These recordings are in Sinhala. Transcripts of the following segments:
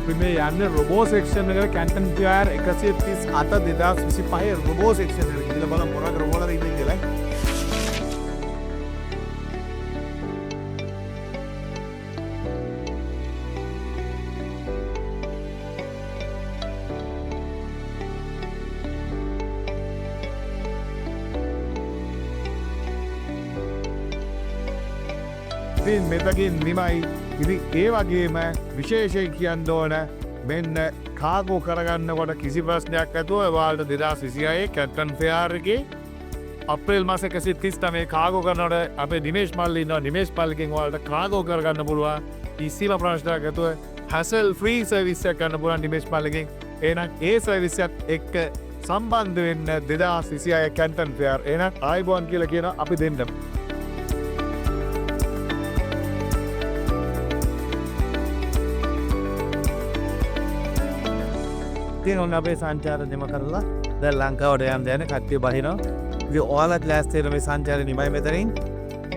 අපි මේ යන්නේ රොබෝ සෙක්ෂන් එකට කැන්ටන් ෆෙයාර් 137 2025 රොබෝ සෙක්ෂන් එකට ගිහලා බලමු මොනවද රොබෝලා ඉන්නේ කියලා. ඉතින් මෙතකින් නිමයි. ඉතින් ඒ වගේම විශේෂයෙන් කියන්න ඕන මෙන්න කාගෝ කරගන්නකොට කිසි ප්‍රශ්නයක් නැතුව ඔයාලට 2026 කැප්ටන් ෆෙයාර් එකේ අප්‍රේල් මාස 139 කාගෝ කරනකොට අපේ නිමේෂ් මල්ලි ඉන්නවා. නිමේෂ් මල්ලිගෙන් ඔයාලට කාගෝ කරගන්න පුළුවන්. කිසිම ප්‍රශ්නයක් නැතුව හැසල් ෆ්‍රී සර්විස් එකක් ගන්න පුළුවන් නිමේෂ් මල්ලිගෙන්. එහෙනම් ඒ සර්විස් එකත් එක්ක සම්බන්ධ වෙන්න 2026 කැප්ටන් ෆෙයාර්. එහෙනම් ආයිබෝන් කියලා කියන අපි දෙන්නම. ඔන්න අපේ සංචාර නිම කරලා දැන් ලංකාවට යන්න දැන කට්ටිය බහිනවා. ඉතින් ඔයාලත් ලෑස්ති වෙන මේ සංචාරය නිමයි මෙතනින්.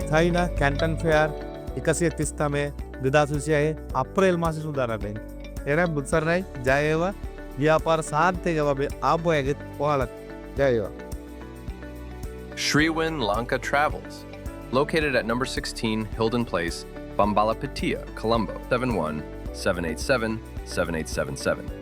චයිනා කැන්ටන් ෆෙයාර් 139 2026 අප්‍රේල් මාසේ සූදානම් වෙන්නේ. එහෙනම් බුත්සරණයි ජය වේවා. ව්‍යාපාර සාර්ථක වගේ ආපුවගෙත් ඔයාලත් ජය වේවා. Sriwin Lanka Travels, located at number 16 Hilden Place, Bambalapatia, Colombo, 71787-7877.